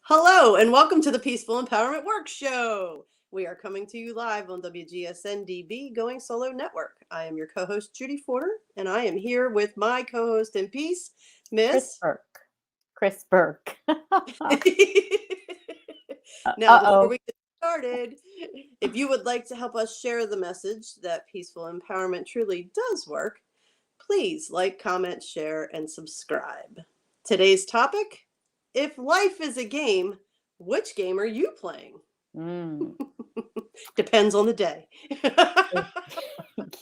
Hello, and welcome to the Peaceful Empowerment Work Show. We are coming to you live on WGSN-DB Going Solo Network. I am your co-host, Judy Forder, and I am here with my co-host in peace, Kris Miss... Burke. Kris Burke. Now, before we get started, if you would like to help us share the message that peaceful empowerment truly does work, please like, comment, share, and subscribe. Today's topic: if life is a game, which game are you playing? Depends on the day.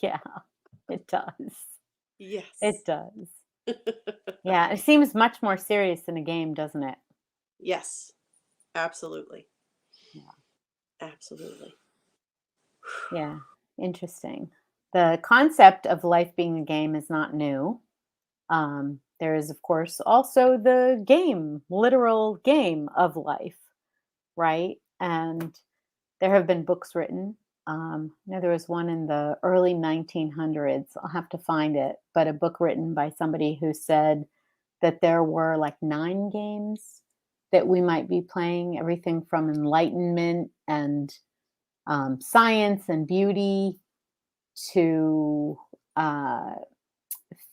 Yeah, it does. Yes. It does. Yeah, it seems much more serious than a game, doesn't it? Yes, absolutely. Yeah. Absolutely. Yeah, interesting. The concept of life being a game is not new. There is, of course, also the game, literal game of life, right? And there have been books written. There was one in the early 1900s. I'll have to find it, but a book written by somebody who said that there were like 9 games that we might be playing, everything from enlightenment and science and beauty to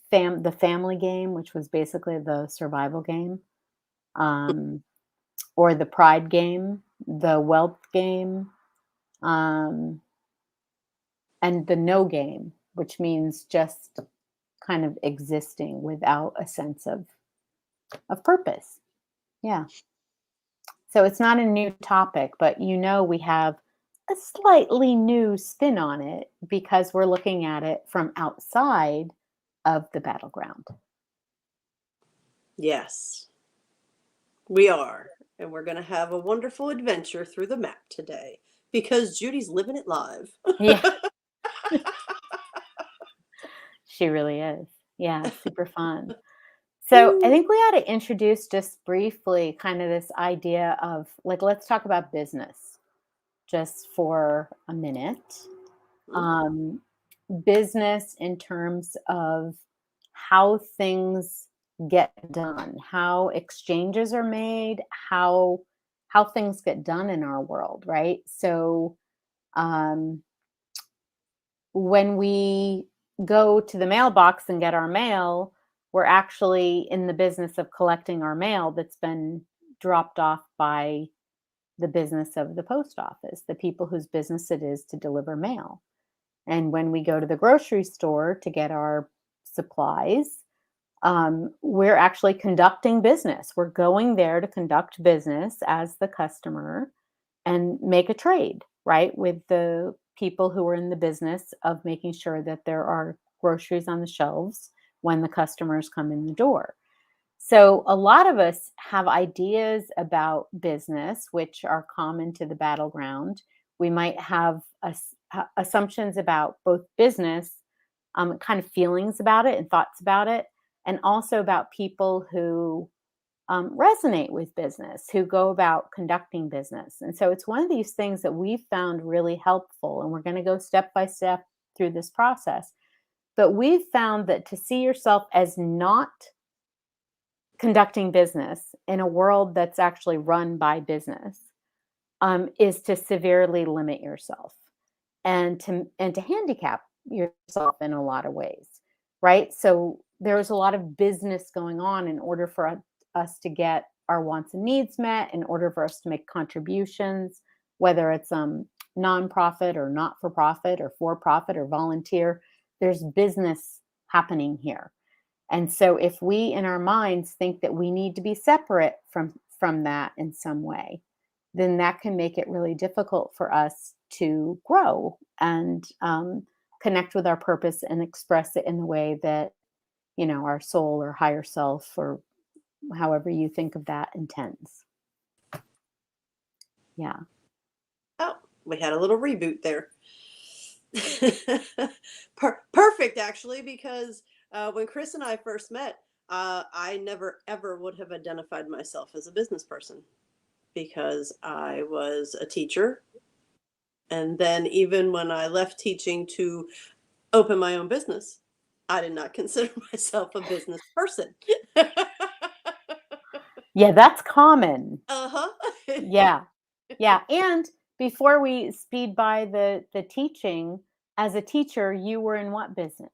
the family game, which was basically the survival game, or the pride game, the wealth game, and the no game, which means just kind of existing without a sense of purpose. Yeah. So it's not a new topic, but we have a slightly new spin on it because we're looking at it from outside of the battleground. Yes, we are. And we're going to have a wonderful adventure through the map today because Judy's living it live. Yeah. She really is. Yeah, super fun. So I think we ought to introduce just briefly kind of this idea of like, let's talk about business just for a minute. Business in terms of how things get done, how exchanges are made, how things get done in our world, right? So when we go to the mailbox and get our mail, we're actually in the business of collecting our mail that's been dropped off by the business of the post office, the people whose business it is to deliver mail. And when we go to the grocery store to get our supplies, we're actually conducting business. We're going there to conduct business as the customer and make a trade, right, with the people who are in the business of making sure that there are groceries on the shelves when the customers come in the door. So a lot of us have ideas about business, which are common to the battleground. We might have assumptions about both business, kind of feelings about it and thoughts about it, and also about people who resonate with business, who go about conducting business. And so it's one of these things that we've found really helpful, and we're going to go step by step through this process. But we've found that to see yourself as not conducting business in a world that's actually run by business is to severely limit yourself and to handicap yourself in a lot of ways, right? So there's a lot of business going on in order for us to get our wants and needs met, in order for us to make contributions, whether it's nonprofit or not-for-profit or for-profit or volunteer. There's business happening here. And so if we in our minds think that we need to be separate from that in some way, then that can make it really difficult for us to grow and connect with our purpose and express it in the way that, our soul or higher self, or however you think of that, intends. Yeah. Oh, we had a little reboot there. Perfect, actually, because when Kris and I first met, I never, ever would have identified myself as a business person because I was a teacher. And then even when I left teaching to open my own business, I did not consider myself a business person. Yeah, that's common. Uh-huh. Yeah. Yeah. And before we speed by the teaching, as a teacher, you were in what business?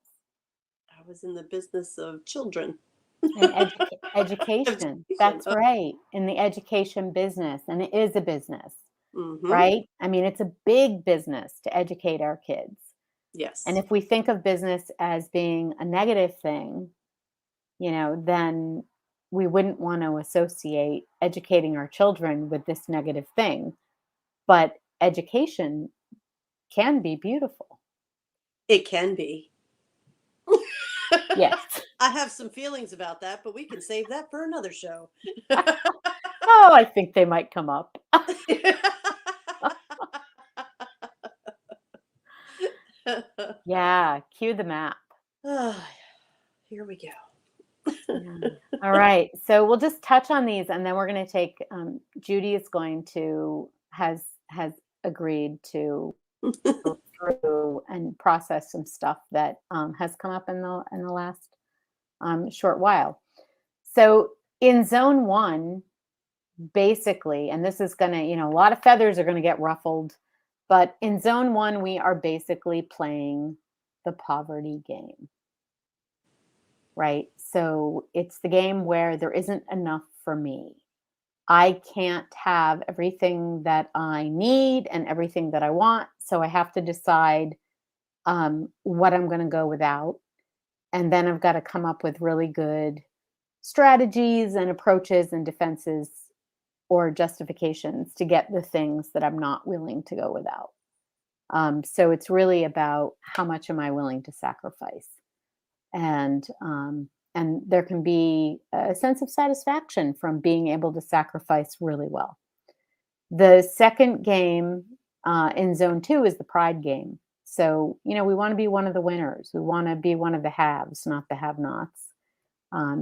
I was in the business of children. In education. Education. That's right. In the education business. And it is a business, Mm-hmm. right? I mean, it's a big business to educate our kids. And Yes. if we think of business as being a negative thing, then we wouldn't want to associate educating our children with this negative thing. But education can be beautiful. It can be. Yes. I have some feelings about that, but we can save that for another show. Oh, I think they might come up. Yeah, cue the map. Ah, here we go. Yeah. All right. So we'll just touch on these, and then we're going to take. Judy is going to has agreed to go through and process some stuff that has come up in the last short while. So in zone one, basically, and this is going to, a lot of feathers are going to get ruffled, but in zone one, we are basically playing the poverty game. Right? So it's the game where there isn't enough for me. I can't have everything that I need and everything that I want. So I have to decide what I'm going to go without. And then I've got to come up with really good strategies and approaches and defenses or justifications to get the things that I'm not willing to go without. So it's really about how much am I willing to sacrifice. And there can be a sense of satisfaction from being able to sacrifice really well. The second game in zone two is the pride game. So, we want to be one of the winners. We want to be one of the haves, not the have-nots.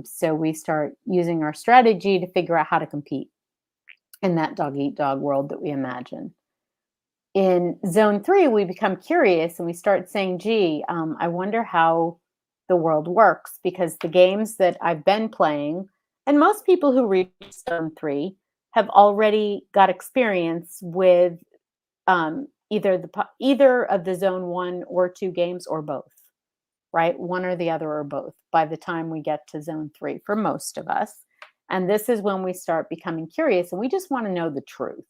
So we start using our strategy to figure out how to compete in that dog-eat-dog world that we imagine. In zone three, we become curious and we start saying, gee, I wonder how the world works, because the games that I've been playing, and most people who reach zone three have already got experience with either of the zone one or two games, or both, right? One or the other or both by the time we get to zone three for most of us. And this is when we start becoming curious and we just want to know the truth,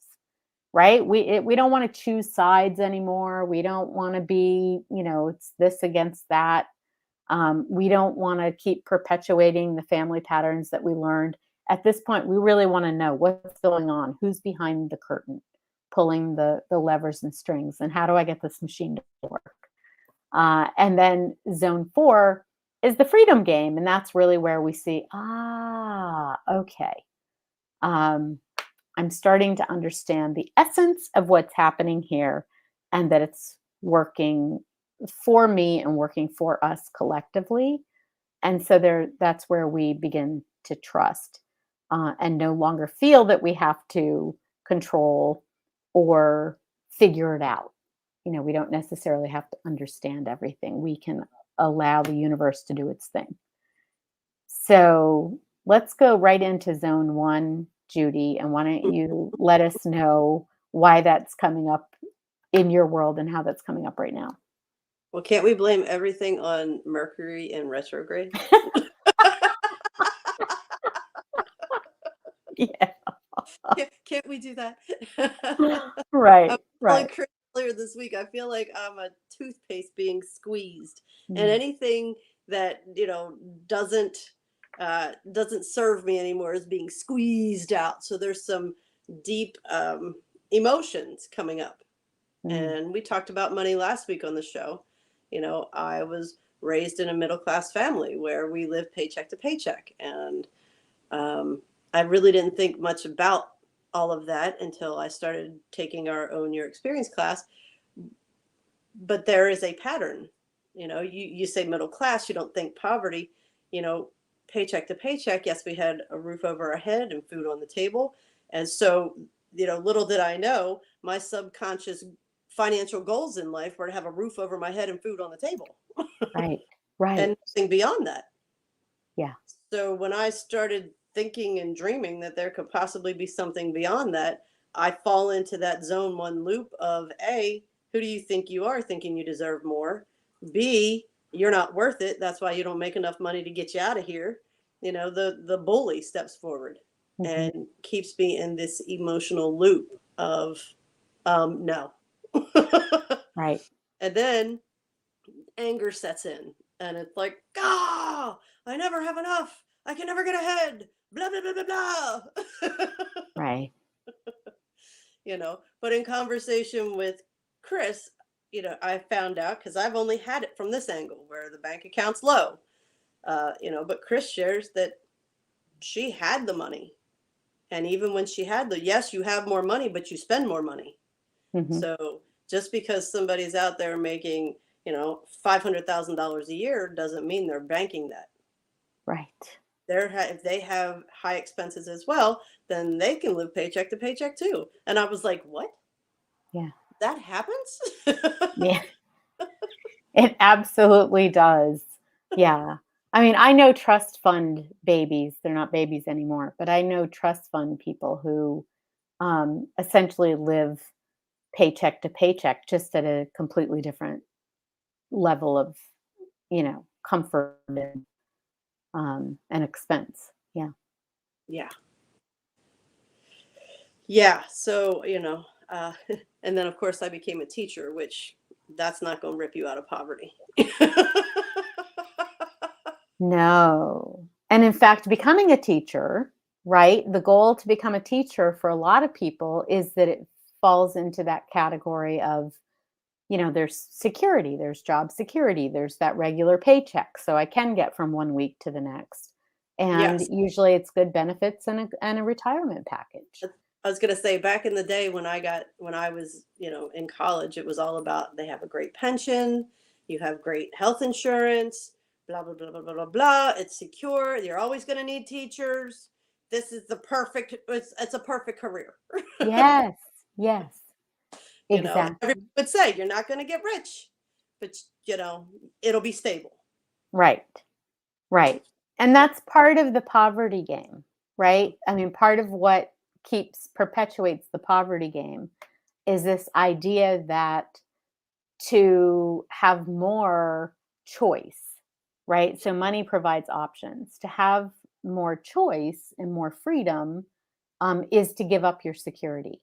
right? We don't want to choose sides anymore. We don't want to be, it's this against that. We don't want to keep perpetuating the family patterns that we learned. At this point, we really want to know what's going on, who's behind the curtain, pulling the levers and strings, and how do I get this machine to work? And then zone four is the freedom game. And that's really where we see, okay. I'm starting to understand the essence of what's happening here, and that it's working for me and working for us collectively. And so that's where we begin to trust and no longer feel that we have to control or figure it out. We don't necessarily have to understand everything. We can allow the universe to do its thing. So let's go right into zone one, Judy, and why don't you let us know why that's coming up in your world and how that's coming up right now? Well, can't we blame everything on Mercury in retrograde? Yeah. Can't we do that? Right, I was telling right. Kris earlier this week, I feel like I'm a toothpaste being squeezed, and Mm. anything that doesn't doesn't serve me anymore is being squeezed out. So there's some deep emotions coming up, Mm. and we talked about money last week on the show. I was raised in a middle class family where we lived paycheck to paycheck, and I really didn't think much about all of that until I started taking our Own Your Experience class. But there is a pattern. You say middle class, you don't think poverty, you know, paycheck to paycheck. Yes, we had a roof over our head and food on the table. And so, little did I know, my subconscious financial goals in life were to have a roof over my head and food on the table Right, right. and nothing beyond that. Yeah. So when I started thinking and dreaming that there could possibly be something beyond that, I fall into that zone one loop of A, who do you think you are thinking you deserve more? B, you're not worth it. That's why you don't make enough money to get you out of here. The bully steps forward Mhm. and keeps me in this emotional loop of no. Right. And then anger sets in and it's like, ah, I never have enough. I can never get ahead. Blah, blah, blah, blah, blah. Right. But in conversation with Kris, I found out because I've only had it from this angle where the bank account's low. But Kris shares that she had the money. And even when she had yes, you have more money, but you spend more money. Mhm. So just because somebody's out there making, $500,000 a year doesn't mean they're banking that. Right. If they have high expenses as well, then they can live paycheck to paycheck too. And I was like, what? Yeah. That happens? Yeah. It absolutely does. Yeah. I mean, I know trust fund babies. They're not babies anymore, but I know trust fund people who essentially live paycheck to paycheck, just at a completely different level of, comfort and expense. Yeah. Yeah. Yeah. So, and then of course I became a teacher, which that's not going to rip you out of poverty. No. And in fact, becoming a teacher, right? The goal to become a teacher for a lot of people is that it falls into that category of, there's security, there's job security, there's that regular paycheck. So I can get from one week to the next. And Yes. usually it's good benefits and a retirement package. I was going to say back in the day when I was, in college, it was all about they have a great pension, you have great health insurance, blah, blah, blah, blah, blah, blah, blah. It's secure. You're always going to need teachers. This is it's a perfect career. Yes. Yes. Everybody Exactly. would say you're not going to get rich, but, it'll be stable. Right. Right. And Yeah. that's part of the poverty game, right? I mean, part of what perpetuates the poverty game is this idea that to have more choice, right? So money provides options. To have more choice and more freedom is to give up your security.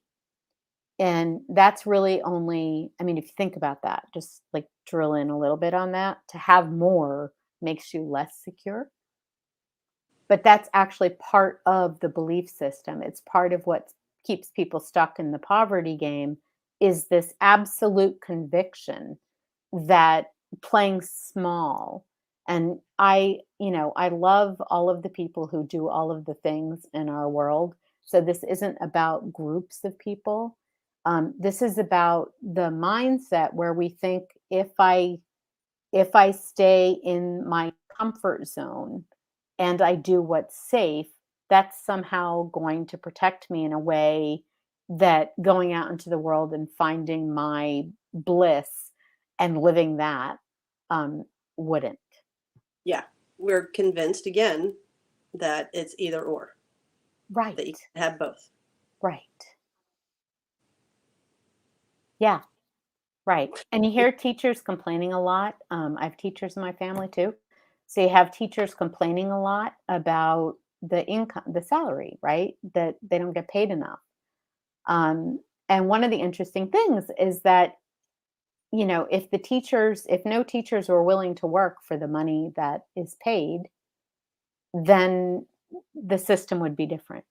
And that's really only, I mean, if you think about that, just like drill in a little bit on that, to have more makes you less secure. But that's actually part of the belief system. It's part of what keeps people stuck in the poverty game is this absolute conviction that playing small. And I love all of the people who do all of the things in our world. So this isn't about groups of people. This is about the mindset where we think if I stay in my comfort zone and I do what's safe, that's somehow going to protect me in a way that going out into the world and finding my bliss and living that wouldn't. Yeah. We're convinced again that it's either or, that you Right. can have both. Right. Yeah. Right. And you hear teachers complaining a lot. I have teachers in my family too. So you have teachers complaining a lot about the income, the salary, right? That they don't get paid enough. Um, and one of the interesting things is that, if no teachers were willing to work for the money that is paid, then the system would be different.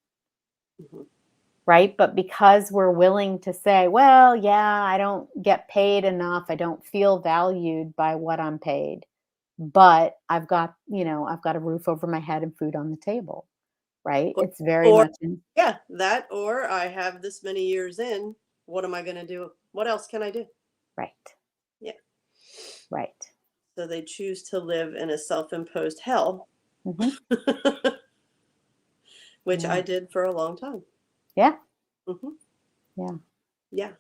Mhm. Right? But because we're willing to say, well, yeah, I don't get paid enough. I don't feel valued by what I'm paid, but I've got a roof over my head and food on the table. Right? Or, It's very or much in, yeah, that or I have this many years in. What am I going to do? What else can I do? right. Yeah. Right. So they choose to live in a self-imposed hell, Hmm. which Yeah. I did for a long time. Yeah. Hmm. Yeah. Yeah.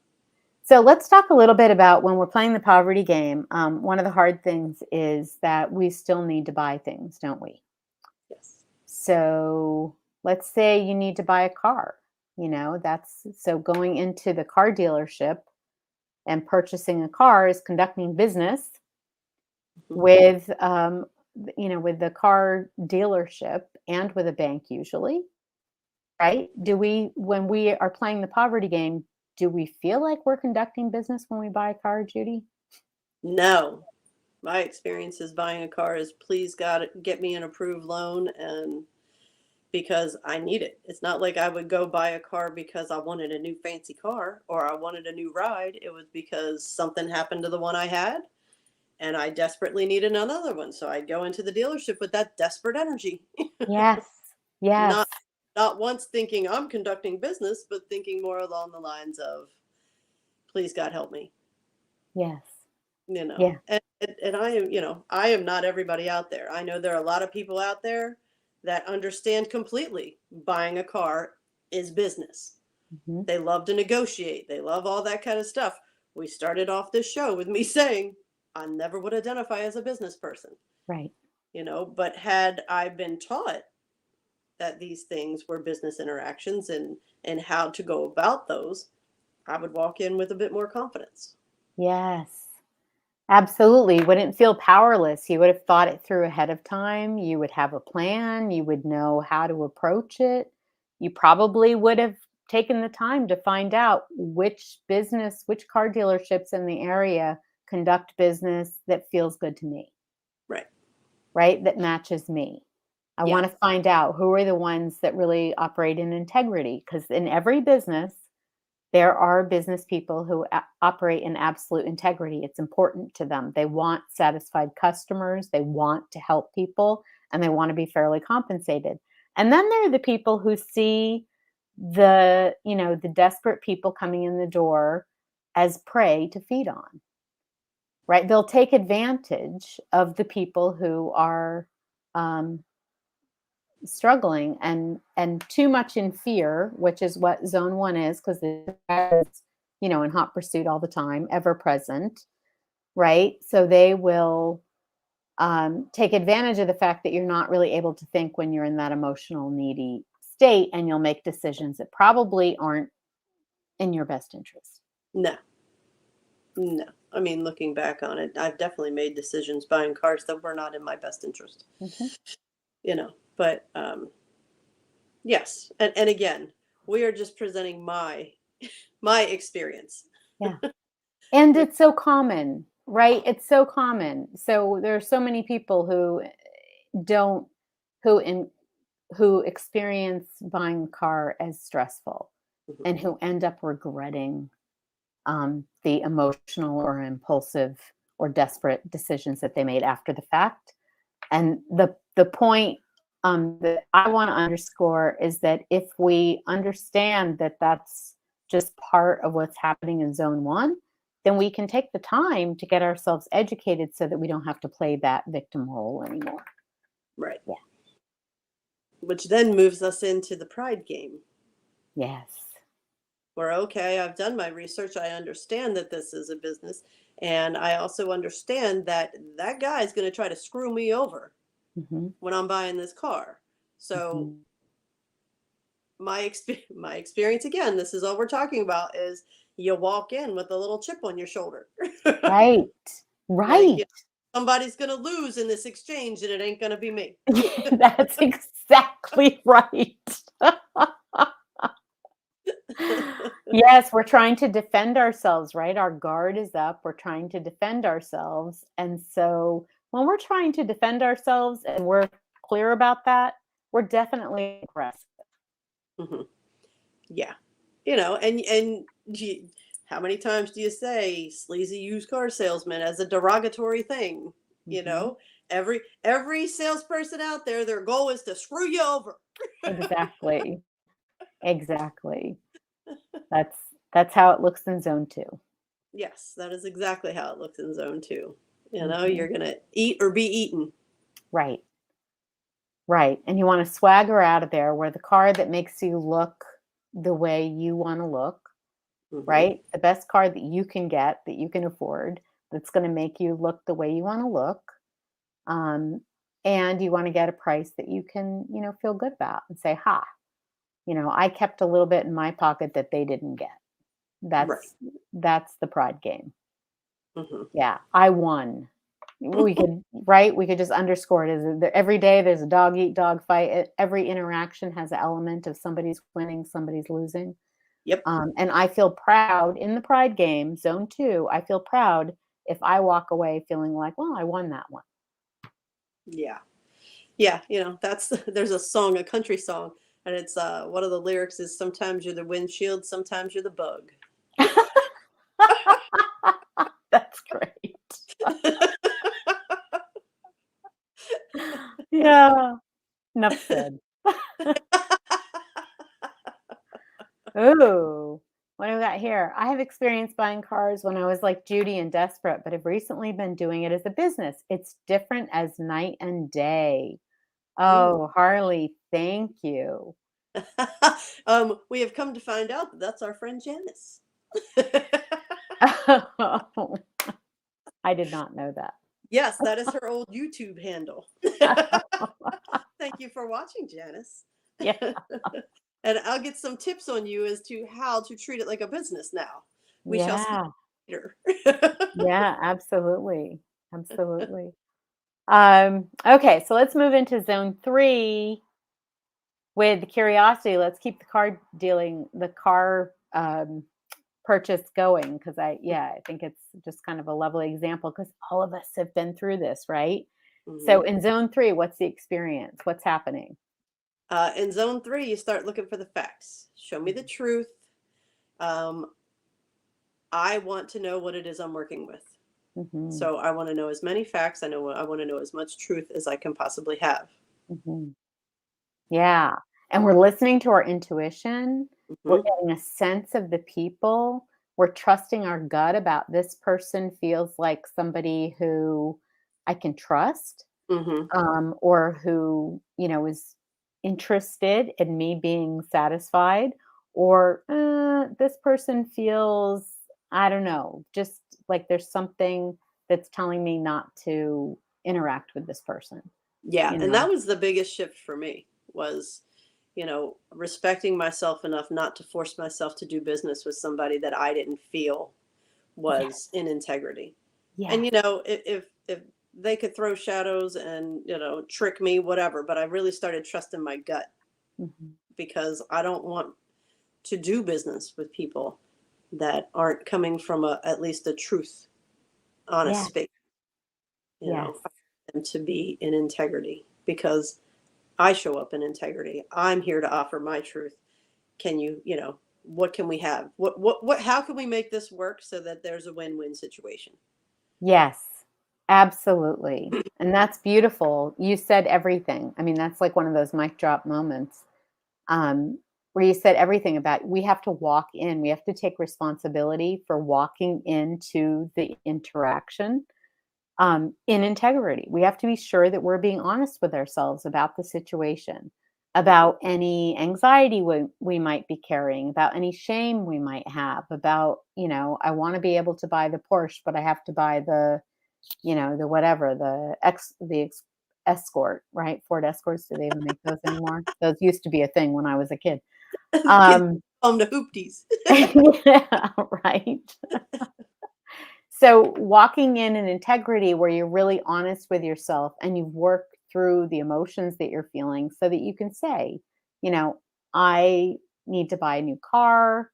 So let's talk a little bit about when we're playing the poverty game. One of the hard things is that we still need to buy things, don't we? Yes. So let's say you need to buy a car, that's so going into the car dealership and purchasing a car is conducting business Mhm. with, with the car dealership and with a bank usually, right? When we are playing the poverty game, do we feel like we're conducting business when we buy a car, Judy? No, my experience is buying a car is please God get me an approved loan and because I need it. It's not like I would go buy a car because I wanted a new fancy car or I wanted a new ride. It was because something happened to the one I had and I desperately needed another one. So I'd go into the dealership with that desperate energy. Yes. Yes. not not once thinking I'm conducting business, but thinking more along the lines of please God help me. Yes. You know, Yeah. and I am, I am not everybody out there. I know there are a lot of people out there that understand completely buying a car is business. Mhm. They love to negotiate. They love all that kind of stuff. We started off this show with me saying I never would identify as a business person, Right. but had I been taught that these things were business interactions and how to go about those, I would walk in with a bit more confidence. Yes. Absolutely. Wouldn't feel powerless. You would have thought it through ahead of time. You would have a plan. You would know how to approach it. You probably would have taken the time to find out which car dealerships in the area conduct business that feels good to me, Right. right? That matches me. I Yeah. want to find out who are the ones that really operate in integrity because in every business, there are business people who operate in absolute integrity. It's important to them. They want satisfied customers, they want to help people, and they want to be fairly compensated. And then there are the people who see the desperate people coming in the door as prey to feed on, right? They'll take advantage of the people who are um, struggling and too much in fear, which is what zone 1 is because it's in hot pursuit all the time, ever present, right? So they will take advantage of the fact that you're not really able to think when you're in that emotional needy state, and you'll make decisions that probably aren't in your best interest. No, no. I mean, looking back on it, I've definitely made decisions buying cars that were not in my best interest, Mhm. but yes. And again, we are just presenting my experience. Yeah. And Which, it's so common, right? It's so common. So there are so many people who don't who in who experience buying a car as stressful mhm, and who end up regretting the emotional or impulsive or desperate decisions that they made after the fact. And the point that I want to underscore is that if we understand that that's just part of what's happening in zone 1, then we can take the time to get ourselves educated so that we don't have to play that victim role anymore. right. Yeah. Which then moves us into the pride game. Yes. Where, okay, I've done my research. I understand that this is a business. And I also understand that that guy is going to try to screw me over Hmm. when I'm buying this car. So Hmm. my experience again, this is all we're talking about is you walk in with a little chip on your shoulder. Right. Like, Right. somebody's going to lose in this exchange and it ain't going to be me. That's exactly right. Yes, we're trying to defend ourselves, right? Our guard is up. We're trying to defend ourselves. And so when we're trying to defend ourselves and we're clear about that, we're definitely aggressive. Mhm. Yeah. And how many times do you say sleazy used car salesman as a derogatory thing? You Mhm. know, every salesperson out there, their goal is to screw you over. Exactly. Exactly. That's that's how it looks in zone 2. Yes, that is exactly how it looks in zone 2. Mhm. You're gonna eat or be eaten. Right. Right. And you want to swagger out of there where the car that makes you look the way you want to look, Hmm. right? The best car that you can get, that you can afford, that's going to make you look the way you want to look. Um, and you want to get a price that you can, feel good about and say, ha. I kept a little bit in my pocket that they didn't get. Right. That's the pride game. Hmm. Yeah, I won. We could, right? We could just underscore it as every day there's a dog eat dog fight. Every interaction has an element of somebody's winning, somebody's losing. Yep. And I feel proud in the pride game, zone 2. I feel proud if I walk away feeling like, well, I won that one. Yeah. Yeah. There's a song, a country song, and it's one of the lyrics is sometimes you're the windshield, sometimes you're the bug. That's great. Yeah. Enough said. Ooh, what do we got here? I have experience buying cars when I was like Judy and desperate, but have recently been doing it as a business. It's different as night and day. Ooh. Oh, Harley, thank you. We have come to find out that that's our friend Janice. I did not know that. Yes, that is her old YouTube handle. Thank you for watching, Janice. Yeah. And I'll get some tips on you as to how to treat it like a business now. We shall see Yeah. later. Yeah, absolutely. Absolutely. Okay, so let's move into zone 3 with curiosity. Let's keep the car purchase going because I think it's just kind of a lovely example because all of us have been through this, right? So Mhm. in zone 3, what's the experience? What's happening? In zone 3, you start looking for the facts. Show me the truth. Um, I want to know what it is I'm working with. Mm-hmm. So I want to know as many facts. I want to know as much truth as I can possibly have. Mm-hmm. Yeah. And we're listening to our intuition. We're Hmm. getting a sense of the people. We're trusting our gut about this person feels like somebody who I can trust, Hmm. or who, is interested in me being satisfied, or this person feels, I don't know, just like there's something that's telling me not to interact with this person, Yeah, you and know? that was the biggest shift for me was, respecting myself enough not to force myself to do business with somebody that I didn't feel Yes. was in integrity. And Yes. if they could throw shadows and trick me, whatever, but I really started trusting my gut Mhm. because I don't want to do business with people that aren't coming from at least a truth, honest Yes. space. Yes. I want them to be in integrity because I show up in integrity. I'm here to offer my truth. Can what can we have? How can we make this work so that there's a win-win situation? Yes. Absolutely. And that's beautiful. You said everything. I mean, that's like one of those mic drop moments, where you said everything about we have to walk in, we have to take responsibility for walking into the interaction, in integrity. We have to be sure that we're being honest with ourselves about the situation, Mhm. about any anxiety we might be carrying, about any shame we might have, about, I want to be able to buy the Porsche, but I have to buy the whatever, Escort, right? Ford Escorts. Do they even make those anymore? Those used to be a thing when I was a kid. The kids Um, call them the hoopties. yeah, right. So walking in integrity where you're really honest with yourself and you've worked through the emotions that you're feeling so that you can say, you know, I need to buy a new car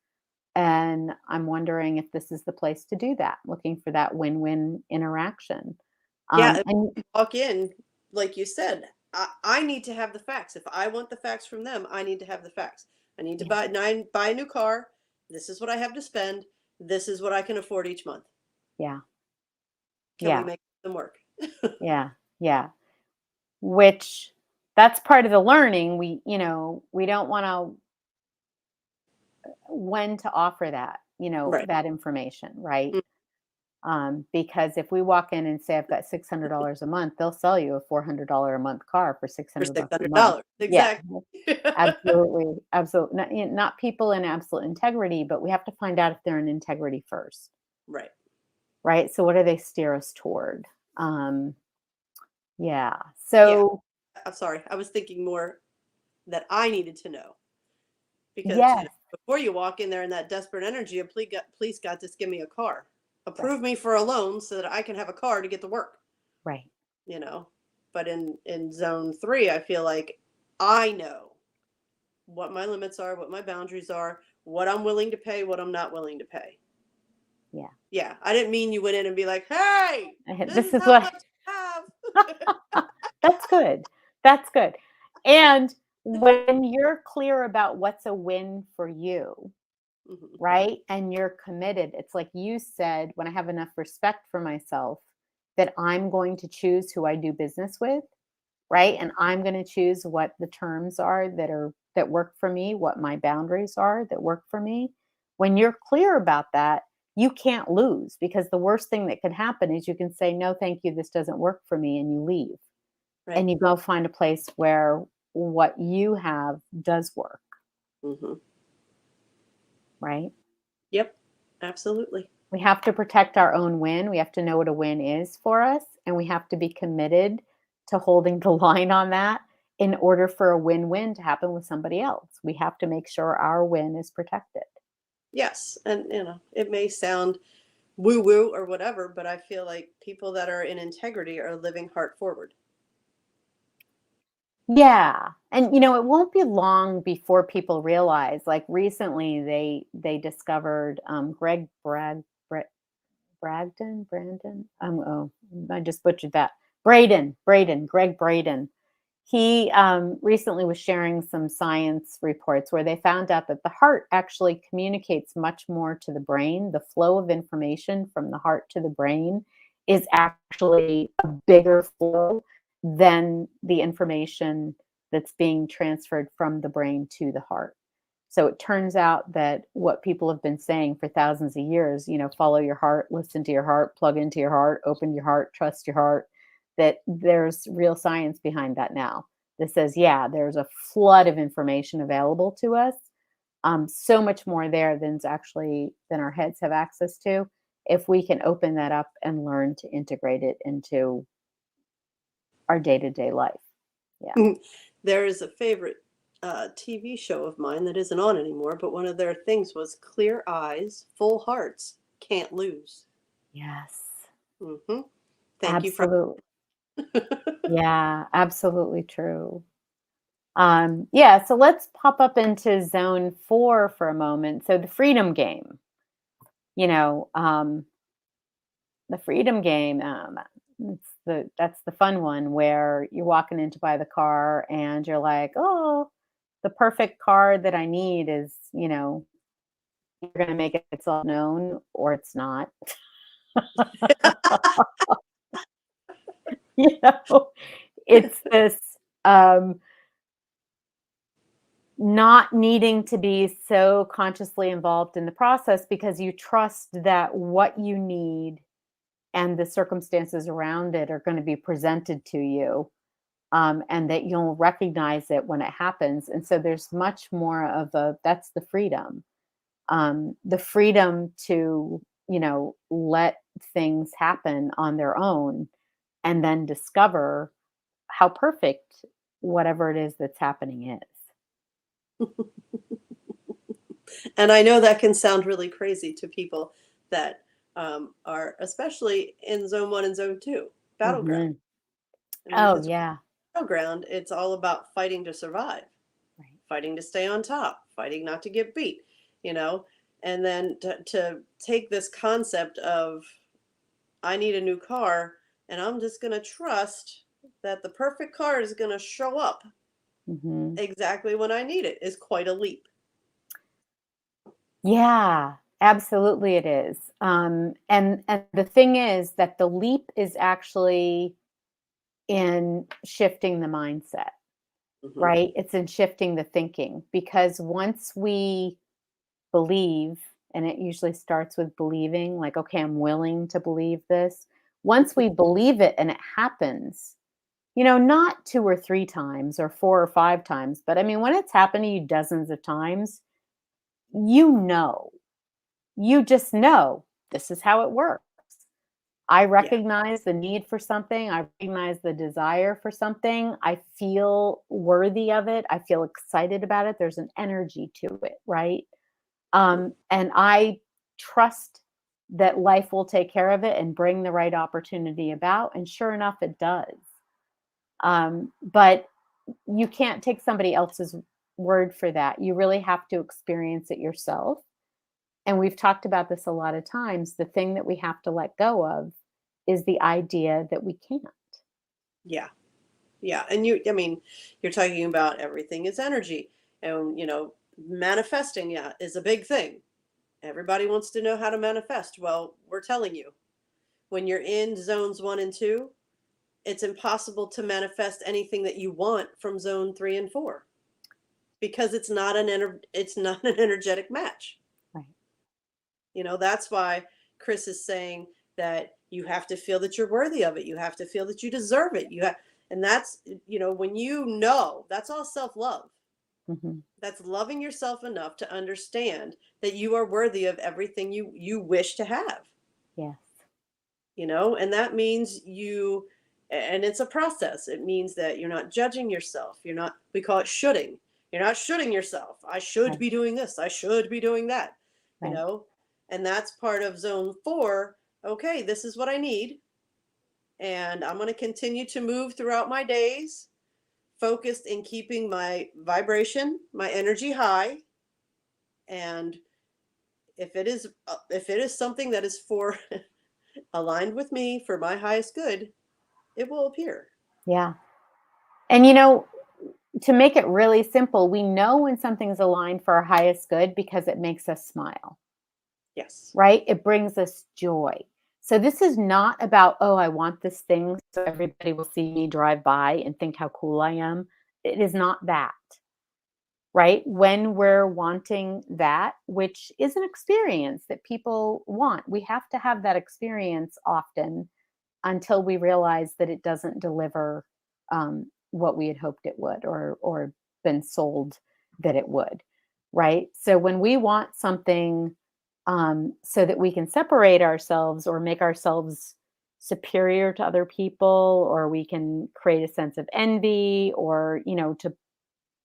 and I'm wondering if this is the place to do that, looking for that win-win interaction. Yeah, if And you walk in, like you said, I need to have the facts. If I want the facts from them, I need to have the facts. I need to yeah, buy a new car. This is what I have to spend. This is what I can afford each month. yeah, Can we yeah, make them work? yeah, yeah. Which that's part of the learning. We don't want to when to offer that, Right. that information, right? Mm. Because if we walk in and say I've got $600 a month, they'll sell you a $400 a month car for For 600 six bucks a hundred month. dollars, Yeah, exactly. absolutely, absolutely. Not people in absolute integrity, but we have to find out if they're in integrity first, Right. right? So what do they steer us toward? Um, yeah. Yeah. So I'm sorry. I was thinking more that I needed to know. because Yes, before you walk in there in that desperate energy of please God, just give me a car, right, approve me for a loan so that I can have a car to get to work. right. you know but in zone 3, I feel like I know what my limits are, what my boundaries are, what I'm willing to pay, what I'm not willing to pay. Yeah. Yeah, I didn't mean you went in and be like, hey, this This is is how what much I that's good. That's good. And when you're clear about what's a win for you, have. Hmm. right? And you're committed. It's like you said, when I have enough respect for myself that I'm going to choose who I do business with, right? And I'm going to choose what the terms are that work for me, what my boundaries are that work for me. When you're clear about that, you can't lose, because the worst thing that could happen is you can say, no, thank you, this doesn't work for me, and you leave. Right. And you go find a place where what you have does work, Hmm. right? Yep, absolutely. We have to protect our own win. We have to know what a win is for us, and we have to be committed to holding the line on that in order for a win-win to happen with somebody else. We have to make sure our win is protected. Yes, and it may sound woo woo or whatever, but I feel like people that are in integrity are living heart forward. Yeah. And it won't be long before people realize, like recently they discovered Brandon. Oh, I just butchered that. Greg Braden. He recently was sharing some science reports where they found out that the heart actually communicates much more to the brain. The flow of information from the heart to the brain is actually a bigger flow than the information that's being transferred from the brain to the heart. So it turns out that what people have been saying for thousands of years, follow your heart, listen to your heart, plug into your heart, open your heart, trust your heart, that there's real science behind that now. That says, yeah, there's a flood of information available to us. So much more there than our heads have access to. If we can open that up and learn to integrate it into our day-to-day life. Yeah. There is a favorite TV show of mine that isn't on anymore, but one of their things was clear eyes, full hearts, can't lose. Yes. Hmm. Thank you for. Absolutely. Yeah, absolutely true. Yeah, so let's pop up into zone 4 for a moment. So the freedom game, you know, um, the freedom game, that's the fun one where you're walking in to buy the car and you're like, oh, the perfect car that I need is, you're going to make itself known or it's not. you know, it's this um, not needing to be so consciously involved in the process because you trust that what you need and the circumstances around it are going to be presented to you, and that you'll recognize it when it happens. And so there's much more of that's the freedom to, let things happen on their own and then discover how perfect whatever it is that's happening is. And I know that can sound really crazy to people that are especially in zone 1 and zone 2, battleground. Mhm. I mean, Oh, because yeah. battleground, it's all about fighting to survive, Right. fighting to stay on top, fighting not to get beat, you know? And then to take this concept of, I need a new car, and I'm just going to trust that the perfect car is going to show up Mhm. exactly when I need it, is quite a leap. Yeah, absolutely it is. And the thing is that the leap is actually in shifting the mindset, Hmm. right? It's in shifting the thinking, because once we believe, and it usually starts with believing, like, okay, I'm willing to believe this. Once we believe it and it happens, not 2 or 3 times or 4 or 5 times, but I mean, when it's happened to you dozens of times, you know, you just know this is how it works. I Yeah. recognize the need for something. I recognize the desire for something. I feel worthy of it. I feel excited about it. There's an energy to it, right? And I trust that life will take care of it and bring the right opportunity about. And sure enough, it does. But you can't take somebody else's word for that. You really have to experience it yourself. And we've talked about this a lot of times. The thing that we have to let go of is the idea that we can't. Yeah. Yeah. And I mean, you're talking about everything is energy. And, manifesting, yeah, is a big thing. Everybody wants to know how to manifest. Well, we're telling you, when you're in zones 1 and 2, it's impossible to manifest anything that you want from zone 3 and 4 because it's not an energetic match. Right. That's why Kris is saying that you have to feel that you're worthy of it. You have to feel that you deserve it. And that's, when that's all self-love. Mm-hmm. That's loving yourself enough to understand that you are worthy of everything you wish to have. Yes. And that means and it's a process. It means that you're not judging yourself. We call it shoulding. You're not shoulding yourself. I should Right. be doing this. I should be doing that, Right. and that's part of zone 4. Okay, this is what I need. And I'm going to continue to move throughout my days, focused in keeping my vibration, my energy high. And if it is something that is for aligned with me for my highest good, it will appear. Yeah. And to make it really simple, we know when something's aligned for our highest good because it makes us smile, Yes. right? It brings us joy. So this is not about, oh, I want this thing so everybody will see me drive by and think how cool I am. It is not that, right? When we're wanting that, which is an experience that people want, we have to have that experience often until we realize that it doesn't deliver what we had hoped it would, or been sold that it would, right? So when we want something so that we can separate ourselves or make ourselves superior to other people, or we can create a sense of envy, or to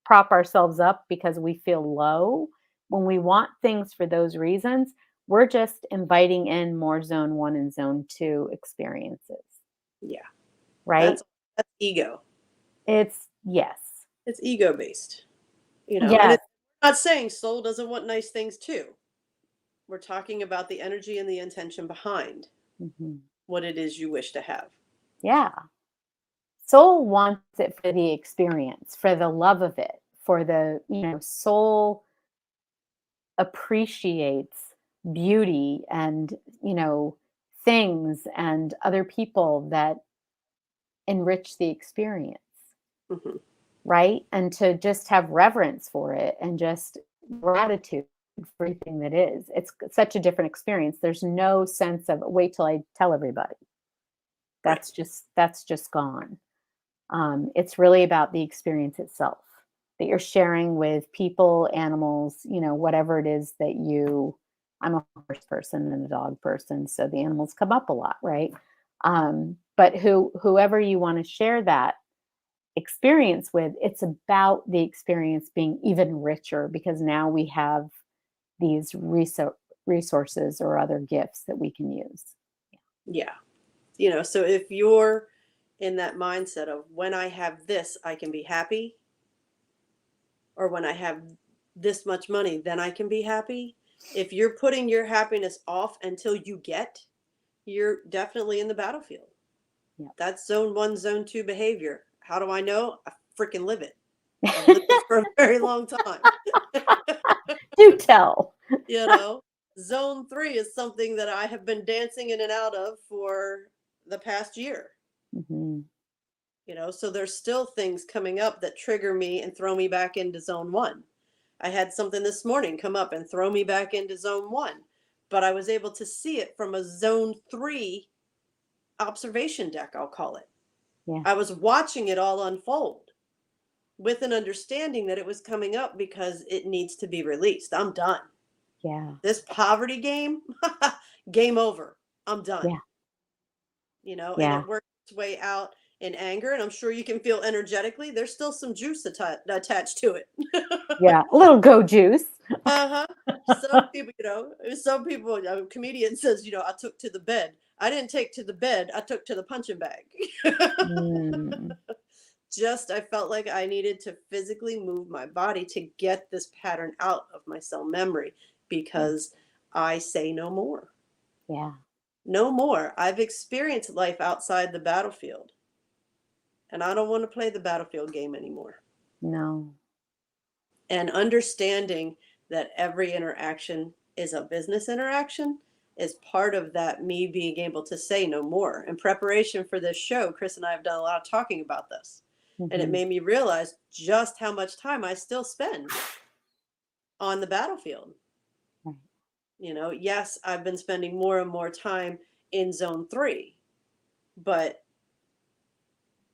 prop ourselves up because we feel low, when we want things for those reasons, we're just inviting in more zone 1 and zone 2 experiences. Yeah. Right? That's ego. Yes. It's ego based. And Yes. it's not saying soul doesn't want nice things too. We're talking about the energy and the intention behind Mhm. what it is you wish to have. Yeah. Soul wants it for the experience, for the love of it, for the, soul appreciates beauty and, things and other people that enrich the experience, Hmm. right? And to just have reverence for it and just gratitude for everything that is. It's such a different experience. There's no sense of wait till I tell everybody. Right. That's just gone. It's really about the experience itself that you're sharing with people, animals, whatever it is that I'm a horse person and a dog person, so the animals come up a lot, right? But whoever you want to share that experience with, it's about the experience being even richer because now we have these resources or other gifts that we can use. Yeah. So if you're in that mindset of when I have this, I can be happy, or when I have this much money, then I can be happy. If you're putting your happiness off until you get, you're definitely in the battlefield. Yeah. That's zone 1, zone 2 behavior. How do I know? I freaking live it. I've lived it for a very long time. Do tell. Zone 3 is something that I have been dancing in and out of for the past year. Mm-hmm. So there's still things coming up that trigger me and throw me back into zone 1. I had something this morning come up and throw me back into zone 1, but I was able to see it from a zone 3 observation deck, I'll call it. Yeah. I was watching it all unfold with an understanding that it was coming up because it needs to be released. I'm done. Yeah. This poverty game, game over. I'm done. Yeah. and Yeah. it works its way out in anger. And I'm sure you can feel energetically, there's still some juice attached to it. Yeah. A little go juice. Uh-huh. Some people, a comedian says, I took to the bed. I didn't take to the bed. I took to the punching bag. Mm, I felt like I needed to physically move my body to get this pattern out of my cell memory because I say no more. yeah. No more. I've experienced life outside the battlefield, and I don't want to play the battlefield game anymore. No. And understanding that every interaction is a business interaction is part of that, me being able to say no more. In preparation for this show, Kris and I have done a lot of talking about this. And it Mhm. made me realize just how much time I still spend on the battlefield. Right. Yes, I've been spending more and more time in zone 3, but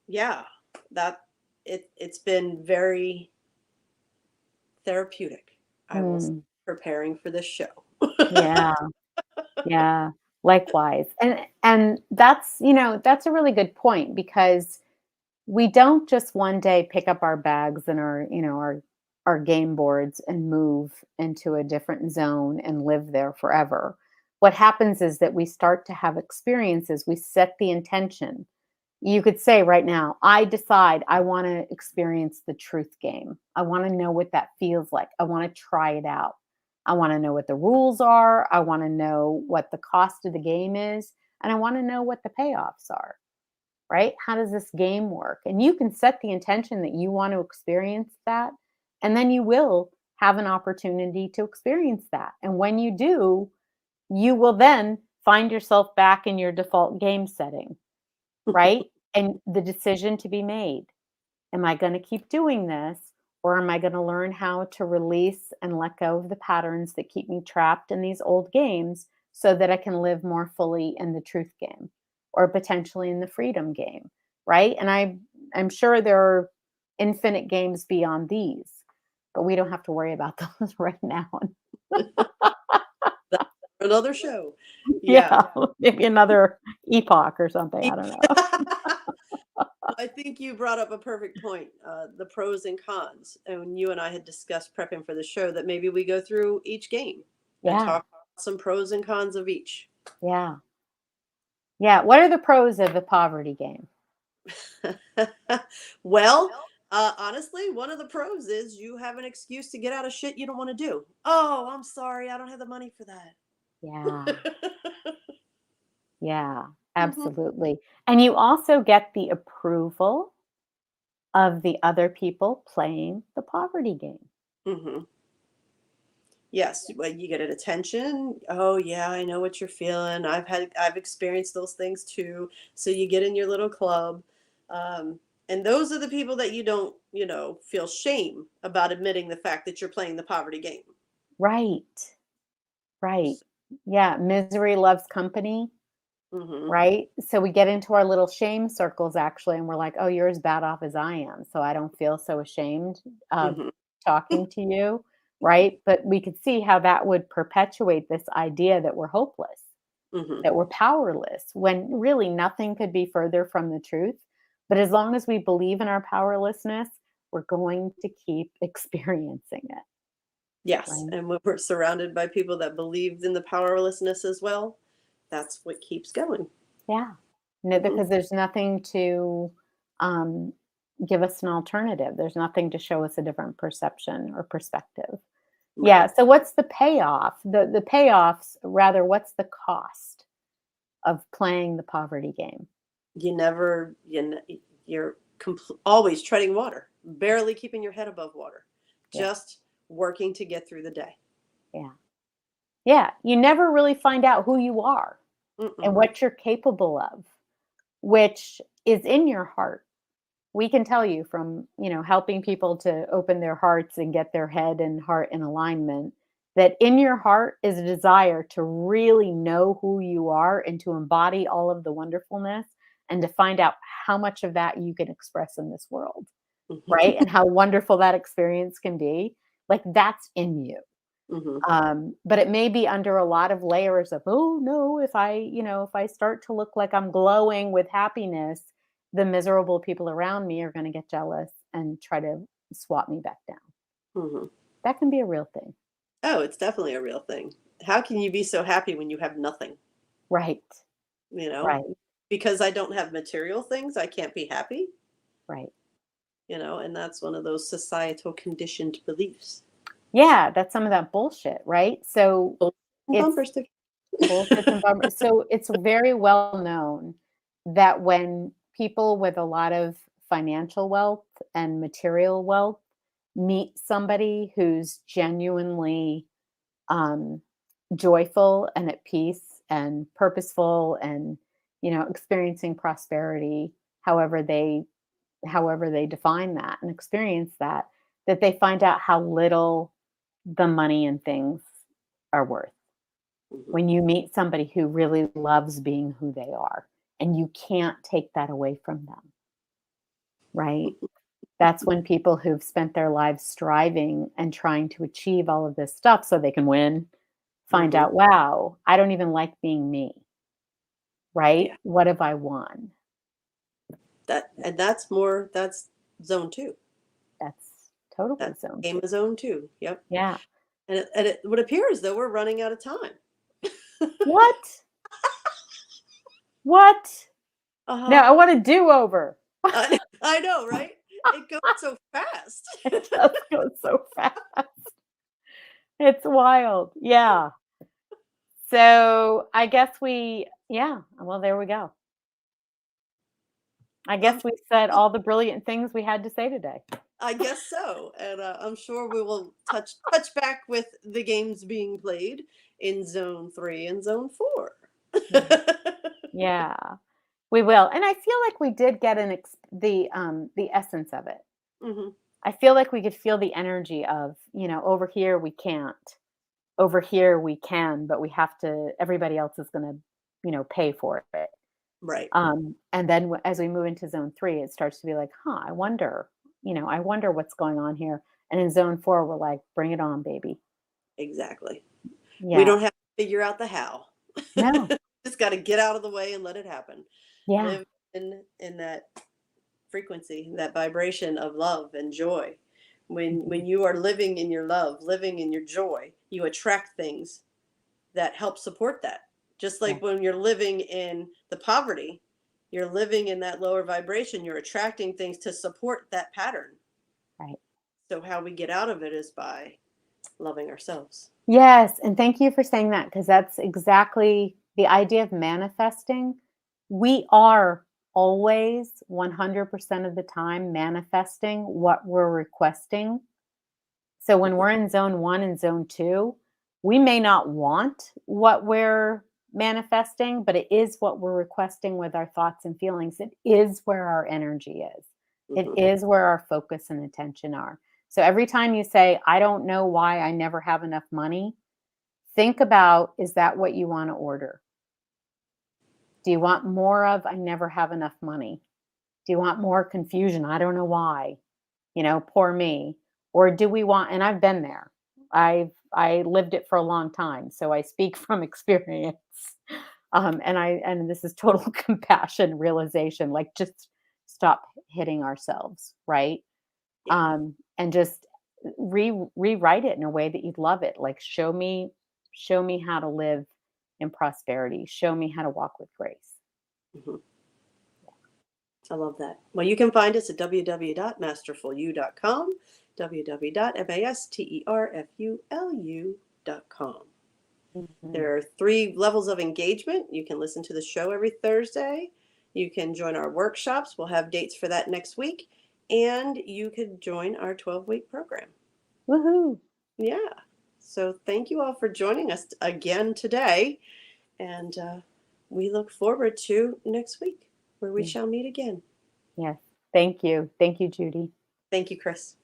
yeah, that it's been very therapeutic. I will say, Mm, preparing for this show. yeah. Yeah. Likewise. And that's a really good point because we don't just one day pick up our bags and our game boards and move into a different zone and live there forever. What happens is that we start to have experiences. We set the intention. You could say right now, I decide I want to experience the truth game. I want to know what that feels like. I want to try it out. I want to know what the rules are. I want to know what the cost of the game is. And I want to know what the payoffs are, right? How does this game work? And you can set the intention that you want to experience that. And then you will have an opportunity to experience that. And when you do, you will then find yourself back in your default game setting, right? And the decision to be made. Am I going to keep doing this? Or am I going to learn how to release and let go of the patterns that keep me trapped in these old games so that I can live more fully in the truth game or potentially in the freedom game? Right. And I'm sure there are infinite games beyond these, but we don't have to worry about those right now. That's another show. Yeah. Yeah. Maybe another epoch or something. I don't know. I think you brought up a perfect point, the pros and cons. And when you and I had discussed prepping for the show, that maybe we go through each game and Yeah. talk about some pros and cons of each. Yeah. Yeah. What are the pros of the poverty game? Well, honestly, one of the pros is you have an excuse to get out of shit you don't want to do. Oh, I'm sorry, I don't have the money for Yeah. that. Yeah, Mhm, absolutely. And you also get the approval of the other people playing the poverty game. mhm. Yes, well, you get an attention. Oh yeah, I know what you're feeling. I've experienced those things too. So you get in your little club. Um, and those are the people that you don't, feel shame about admitting the fact that you're playing the poverty game. Right. Right. Yeah, misery loves company, Mm-hmm. right? So we get into our little shame circles actually, and we're like, "Oh, you're as bad off as I am, so I don't feel so ashamed of Mm-hmm. talking to you," right? But we could see how that would perpetuate this idea that we're hopeless, Mm-hmm. that we're powerless, when really nothing could be further from the truth. But as long as we believe in our powerlessness, we're going to keep experiencing it, Yes, right? and when we're surrounded by people that believe in the powerlessness as well, that's what keeps going. Yeah. No, Mm-hmm. because there's nothing to um, give us an alternative. There's nothing to show us a different perception or perspective. Yeah. Right. So what's the payoff? The payoffs, rather, what's the cost of playing the poverty game? You never, you're always treading water, barely keeping your head above water, Yeah. just working to get through the day. Yeah. Yeah. You never really find out who you are and Mm-mm. what you're capable of, which is in your heart. We can tell you from, helping people to open their hearts and get their head and heart in alignment, that in your heart is a desire to really know who you are and to embody all of the wonderfulness and to find out how much of that you can express in this world, right? And how wonderful that experience can be. Like that's in you. But it may be under a lot of layers of, oh no, if I start to look like I'm glowing with happiness, the miserable people around me are going to get jealous and try to swat me back down. Hmm. That can be a real thing. Oh, it's definitely a real thing. How can you be so happy when you have nothing? Right. You know, Right. because I don't have material things, I can't be happy. Right. And that's one of those societal conditioned beliefs. Yeah, that's some of that bullshit, right? So Bullshit and it's bumper sticker. bullshit and bummer. So it's very well known that when people with a lot of financial wealth and material wealth meet somebody who's genuinely um, joyful and at peace and purposeful and experiencing prosperity, however they define that and experience that, that they find out how little the money and things are worth Mhm. when you meet somebody who really loves being who they are and you can't take that away from them, right? That's when people who've spent their lives striving and trying to achieve all of this stuff so they can win find Mhm. out, wow, I don't even like being me, right? Yeah. What have I won? That's zone 2. That's totally That's zone game two. of zone 2. Yep. Yeah. And it would appear as though we're running out of time. What? What? No, Uh-huh. I want a do-over. I know, right? It goes so fast. It does go so fast. It's wild. Yeah. So I guess yeah, well, there we go. I Um, guess we said all the brilliant things we had to say today. I guess so, and I'm sure we will touch back with the games being played in Zone 3 and Zone 4. Yeah. Yeah, we will. And I feel like we did get the essence of it. Hmm. I feel like we could feel the energy of, over here we can't. Over here we can, but we have to everybody else is going to, pay for it. Right. And then as we move into zone 3, it starts to be like, huh, I wonder what's going on here. And in zone 4, we're like, bring it on, baby. Exactly. We Yeah. don't have to figure out the how. No. Just got to get out of the way and let it happen. Yeah. Live in that frequency, that vibration of love and joy. When Mhm. you are living in your love, living in your joy, you attract things that help support that. Just Yeah. like when you're living in the poverty, you're living in that lower vibration, you're attracting things to support that pattern. Right. So how we get out of it is by loving ourselves. Yes. And thank you for saying that because that's exactly the idea of manifesting. We are always 100% of the time manifesting what we're requesting. So when Mhm. we're in zone 1 and zone 2, we may not want what we're manifesting, but it is what we're requesting with our thoughts and feelings. It is where our energy is. It Mhm. is where our focus and attention are. So every time you say, I don't know why I never have enough money, think about, is that what you want to order? Do you want more of, I never have enough money? Do you want more confusion? I don't know why. Poor me. Or do we want, and I've been there. I lived it for a long time, so I speak from experience. And this is total compassion realization, like just stop hitting ourselves, right? Yeah. And just rewrite it in a way that you'd love it. Like show me how to live in prosperity. Show me how to walk with grace. Mhm. I love that. Well, you can find us at www.masterfulu.com, www.masterfulu.com. Mhm. There are 3 levels of engagement. You can listen to the show every Thursday. You can join our workshops. We'll have dates for that next week. And you could join our 12-week program. Woohoo! Yeah. So thank you all for joining us again today. And we look forward to next week where we Yeah. shall meet again. Yes. Thank you. Thank you, Judy. Thank you, Kris.